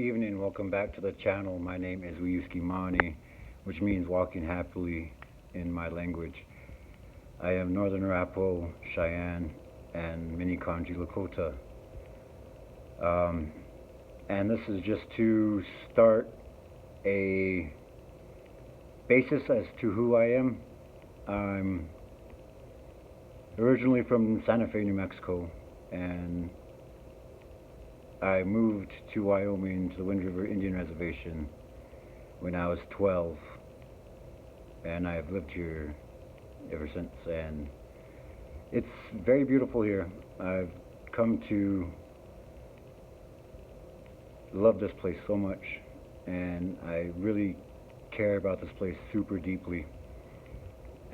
evening, welcome back to the channel. My name is Uyuski Mani, which means walking happily in my language. I am Northern Arapaho, Cheyenne, and Mini Kanji Lakota. And this is just to start a basis as to who I am. I'm originally from Santa Fe, New Mexico, and I moved to Wyoming to the Wind River Indian Reservation when I was 12, and I've lived here ever since, and it's very beautiful here. I've come to love this place so much, and I really care about this place super deeply.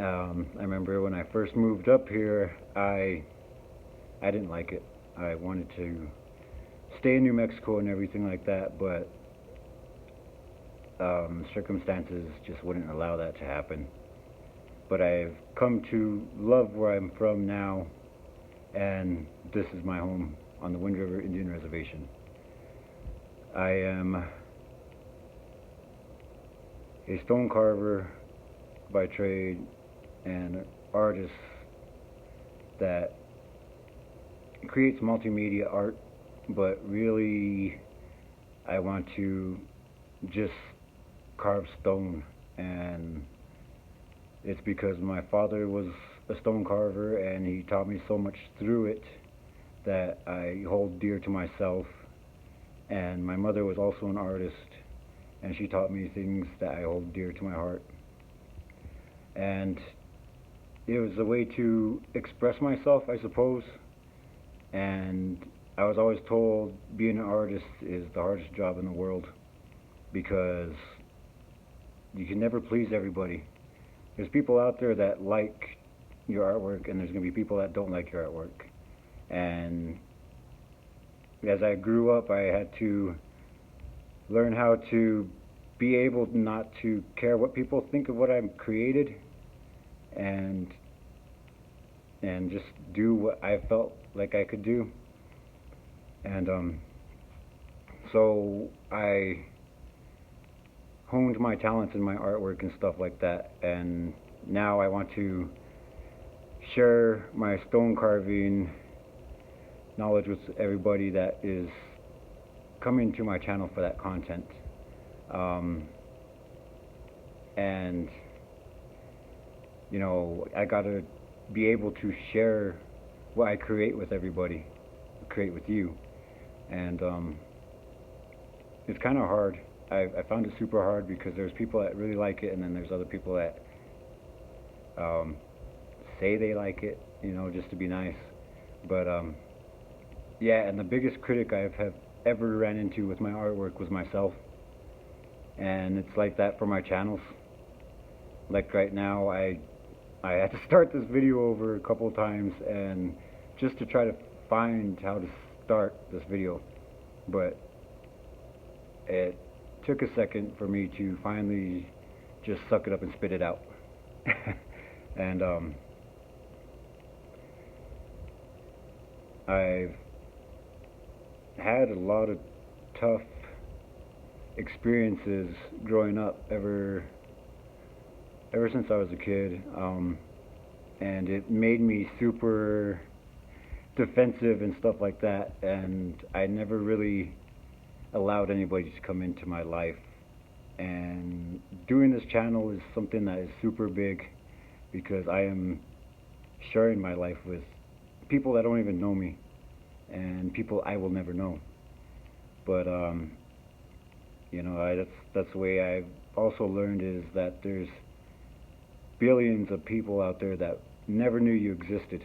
I remember when I first moved up here, I didn't like it. I wanted to stay in New Mexico and everything like that, but circumstances just wouldn't allow that to happen. But I've come to love where I'm from now, and this is my home on the Wind River Indian Reservation. I am a stone carver by trade and an artist that creates multimedia art, but really I want to just carve stone, and it's because my father was a stone carver and he taught me so much through it that I hold dear to myself. And my mother was also an artist, and she taught me things that I hold dear to my heart. And it was a way to express myself, I suppose. And I was always told being an artist is the hardest job in the world, because you can never please everybody. There's people out there that like your artwork, and there's going to be people that don't like your artwork. And as I grew up, I had to learn how to be able not to care what people think of what I've created, and just do what I felt like I could do. And so I honed my talents in my artwork and stuff like that, and now I want to share my stone carving knowledge with everybody that is coming to my channel for that content. And you know, I gotta be able to share what I create with everybody, create with you. And it's kind of hard. I found it super hard because there's people that really like it, and then there's other people that say they like it, you know, just to be nice. But yeah, and the biggest critic I have ever ran into with my artwork was myself. And it's like that for my channels. Like right now, I had to start this video over a couple of times, and just to try to find how to start this video. But it took a second for me to finally just suck it up and spit it out. And I've had a lot of tough experiences growing up ever since I was a kid, and it made me super defensive and stuff like that, and I never really allowed anybody to come into my life. And doing this channel is something that is super big, because I am sharing my life with people that don't even know me, and people I will never know. But you know, that's the way I've also learned, is that there's billions of people out there that never knew you existed,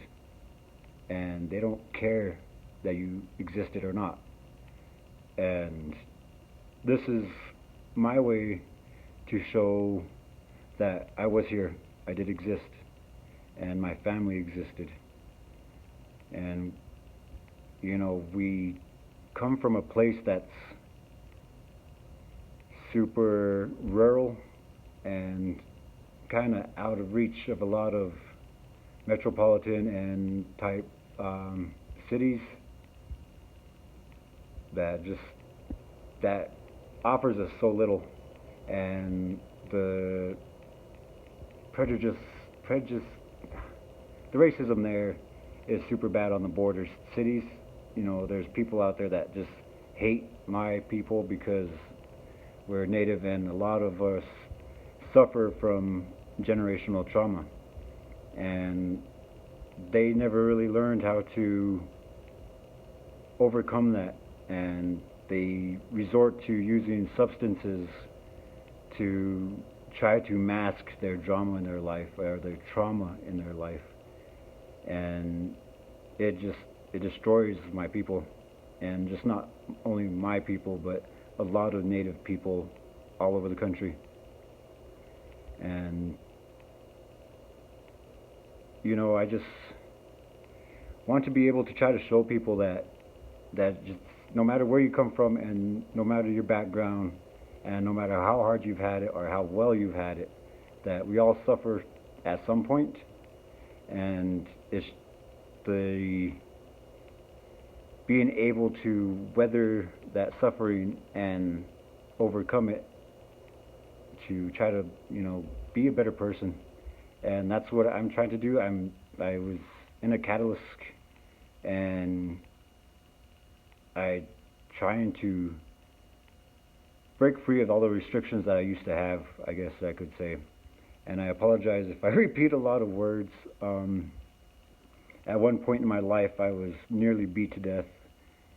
and they don't care that you existed or not. And this is my way to show that I was here, I did exist, and my family existed. And you know, we come from a place that's super rural and kind of out of reach of a lot of metropolitan and type cities that just that offers us so little, and the prejudice, prejudice, the racism there is super bad on the border cities. You know, there's people out there that just hate my people because we're native, and a lot of us suffer from generational trauma, and they never really learned how to overcome that, and they resort to using substances to try to mask their drama in their life or their trauma in their life, and it destroys my people, and just not only my people but a lot of native people all over the country. And you know, I just want to be able to try to show people that just no matter where you come from and no matter your background and no matter how hard you've had it or how well you've had it, that we all suffer at some point, and it's the being able to weather that suffering and overcome it to try to, you know, be a better person. And that's what I'm trying to do. I was in a catalyst, and I trying to break free of all the restrictions that I used to have, I guess I could say. And I apologize if I repeat a lot of words. At one point in my life, I was nearly beat to death,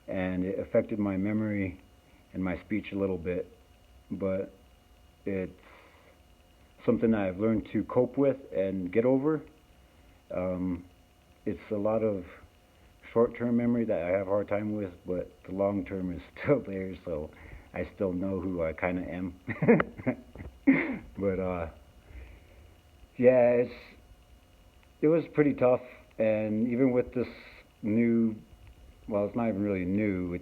and it affected my memory and my speech a little bit. But it's something I've learned to cope with and get over. It's a lot of short-term memory that I have a hard time with, but the long-term is still there, so I still know who I kind of am. But yeah, it was pretty tough, and even with this new, well, it's not even really new.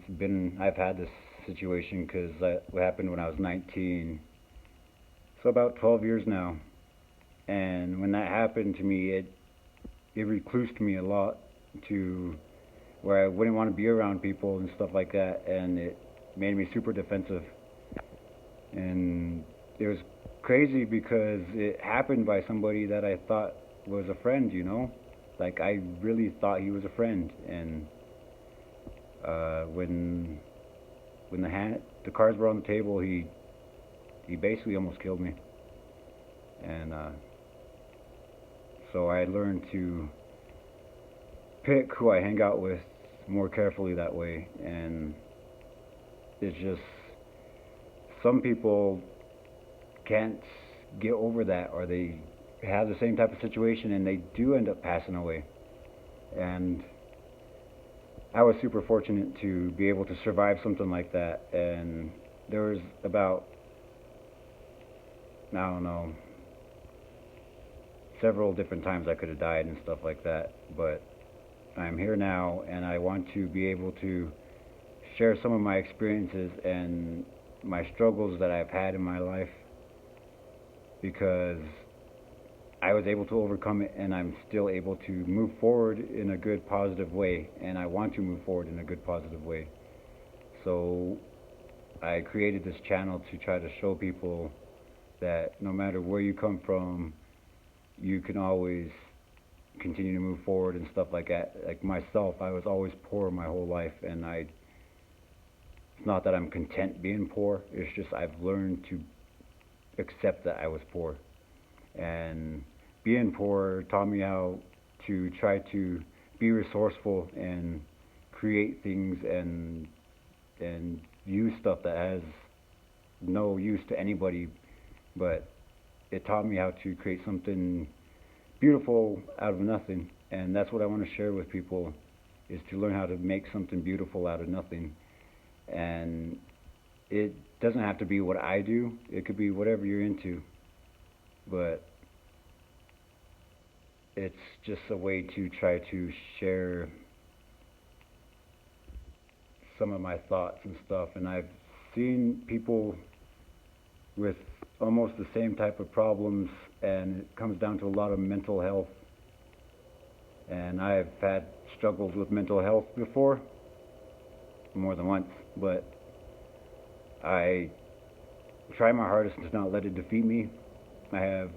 I've had this situation because what happened when I was 19, so about 12 years now. And when that happened to me, it reclused me a lot to where I wouldn't want to be around people and stuff like that, and it made me super defensive. And it was crazy because it happened by somebody that I thought was a friend, you know? Like, I really thought he was a friend. And when the cards were on the table, he basically almost killed me. And so I learned to pick who I hang out with more carefully that way. And it's just, some people can't get over that, or they have the same type of situation and they do end up passing away. And I was super fortunate to be able to survive something like that. And there was about, I don't know, several different times I could have died and stuff like that, but I'm here now, and I want to be able to share some of my experiences and my struggles that I've had in my life, because I was able to overcome it, and I'm still able to move forward in a good, positive way, and I want to move forward in a good, positive way. So I created this channel to try to show people that no matter where you come from, you can always continue to move forward and stuff like that. Like myself, I was always poor my whole life, and it's not that I'm content being poor, it's just I've learned to accept that I was poor. And being poor taught me how to try to be resourceful and create things and use stuff that has no use to anybody, but it taught me how to create something beautiful out of nothing. And that's what I want to share with people, is to learn how to make something beautiful out of nothing. And it doesn't have to be what I do, it could be whatever you're into, but it's just a way to try to share some of my thoughts and stuff. And I've seen people with almost the same type of problems, and it comes down to a lot of mental health. And I've had struggles with mental health before, more than once, but I try my hardest to not let it defeat me. I have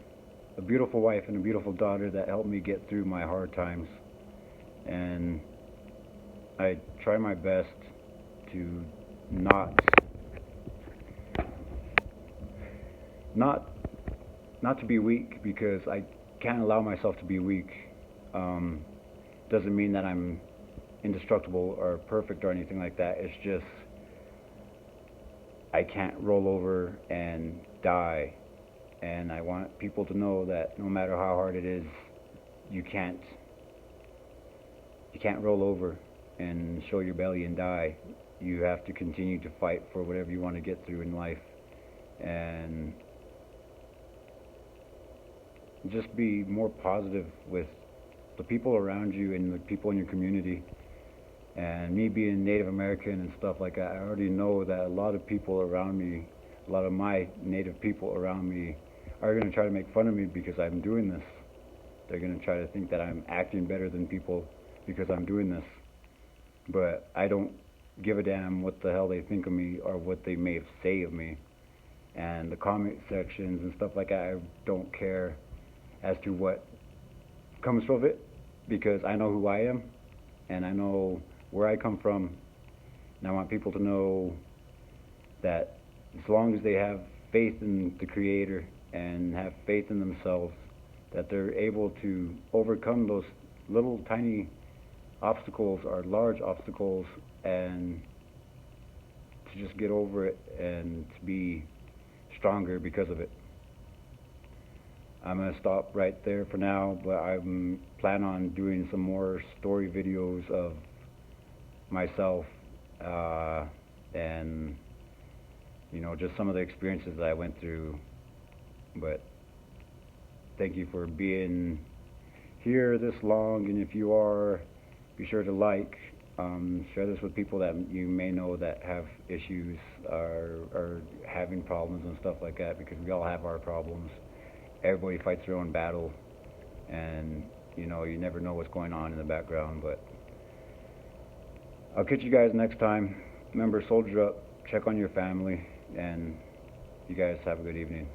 a beautiful wife and a beautiful daughter that help me get through my hard times, and I try my best to not not not to be weak, because I can't allow myself to be weak. Um, doesn't mean that I'm indestructible or perfect or anything like that. It's just I can't roll over and die, and I want people to know that no matter how hard it is, you can't you can't roll over and show your belly and die. You have to continue to fight for whatever you want to get through in life, and just be more positive with the people around you and the people in your community. And me being Native American and stuff like that, I already know that a lot of people around me, a lot of my native people around me, are going to try to make fun of me because I'm doing this. They're going to try to think that I'm acting better than people because I'm doing this. But I don't give a damn what the hell they think of me or what they may say of me. And the comment sections and stuff like that, I don't care as to what comes from it, because I know who I am and I know where I come from, and I want people to know that as long as they have faith in the Creator and have faith in themselves, that they're able to overcome those little tiny obstacles or large obstacles, and to just get over it and to be stronger because of it. I'm going to stop right there for now, but I'm plan on doing some more story videos of myself, and just some of the experiences that I went through. But thank you for being here this long, and if you are, be sure to like, share this with people that you may know that have issues or having problems and stuff like that, because we all have our problems. Everybody fights their own battle, and you never know what's going on in the background. But I'll catch you guys next time. Remember, soldier up, check on your family, and you guys have a good evening.